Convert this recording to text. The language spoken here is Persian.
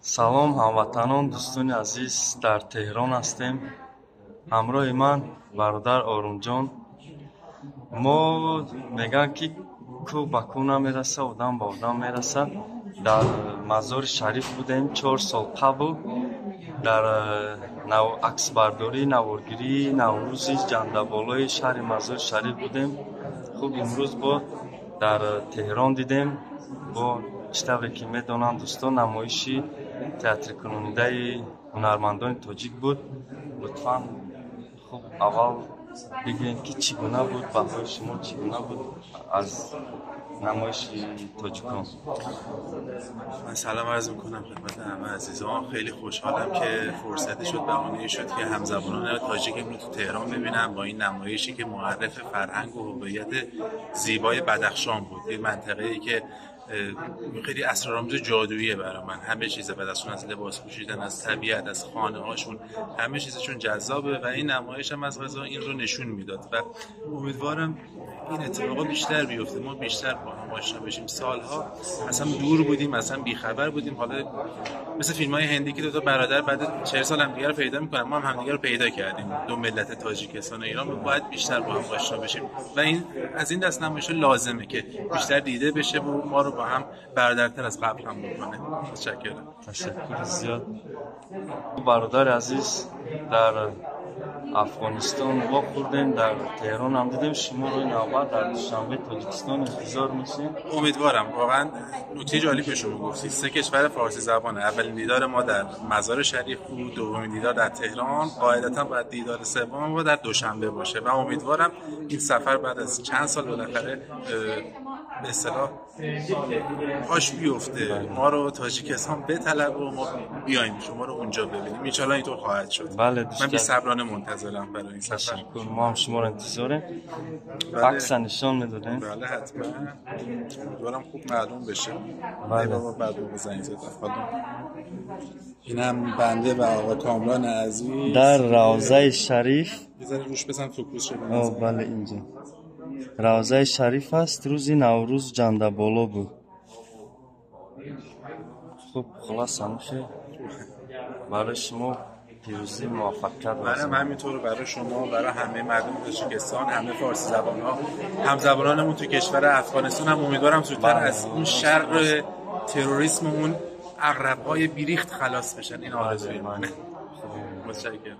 салом ҳамватанон, дӯстони азиз, дар Теҳрон ҳастем. ҳамроҳи ман бародар Орумҷон. Мо мегӯянд ки кӯ ба кӯ намераса, одам ба одам мераса. Дар мазори шариф будем 4 сол қабл дар аксбардории наворгирии Наврӯзи ҷандаболои шаҳри Мазори Шариф будем. Хуб имрӯз бо дар Теҳрон дидем. бо чӣ тавре ки медонанд дӯстон, намоиши театрикунонидаи ҳунармандони тоҷик буд. Лутфан хуб аввал бигӯед ки чӣ гуна буд, баҳои шумо чӣ гуна буд аз намоиши тоҷикон. من سلام عرض میکنم خدمت همه عزیزان. خیلی خوشحالم که فرصتی شد بهانه‌ای شد که همزبانان تاجیکم رو تو تهران ببینم با این نمایشی که معرف فرهنگ و هویت زیبای بدخشان بود. یه منطقه‌ای که خیلی اسرارآمیز جادوییه برای من. همه چیز بدخشان، از لباس پوشیدن، از طبیعت، از خانه‌هاشون، همه چیزشون جذابه و این نمایش هم از قضا این رو نشون میداد و امیدوارم این اتفاقا بیشتر بیفته. ما بیشتر با هم آشنا بشیم. سالها اصلا دور بودیم، اصلا بیخبر بودیم. حالا مثل فیلم‌های هندی که دو تا برادر بعد 40 سال همدیگه رو پیدا می‌کنن، ما هم همدیگه رو پیدا کردیم. دو ملت تاجیکستان و ایران باید بیشتر با هم آشنا بشیم و این از این دست نمایش‌ها لازمه که بیشتر دیده بشه و ما رو با هم برادرتر از قبل هم بکنه. متشکرم. تشکر زیاد. برادر عزیز، در افغانستان واقع در تهران هم دیدیم. شما روی نوبت در دوشنبه تاجیکستان انتظار میشین؟ امیدوارم. واقعا نکته جالبی به شما گفتید. 3 کشور فارسی زبانه. اولین دیدار ما در مزار شریف بود، دومین دیدار در تهران، قاعدتا باید دیدار سوم ما در دوشنبه باشه و امیدوارم این سفر بعد از چند سال بالاخره به اصطلاح پاش بیفته، ما رو تاجیکستان بطلب و ما بیایم شما رو اونجا ببینیم. ان شاء الله اینطور خواهد شد. بله، من بی‌صبرانه منتظرم برای این سفر. تشکر. ما هم شما رو انتظاریم. عکس نشان میدادیم. بله حتما. امیدوارم خوب معلوم بشه. بله. بابا بعد بزنید اینم بنده و آقا کامران عزیز در روضه شریف. بذارید روش بزن فوکوس شه. بله اینجا روضه شریف است. روزی نوروز جندبالا بود. خب خلاص همیشه برای شما پیروزی موفقیت برای من همینطور، برای شما، برای همه مردم تاجیکستان، همه فارسی زبان‌ها، همزبانانمون تو کشور افغانستان هم امیدوارم زودتر از اون شر تروریسم و اون عقرب‌های بیریخت خلاص بشن. این آرزوی منه. متشکرم.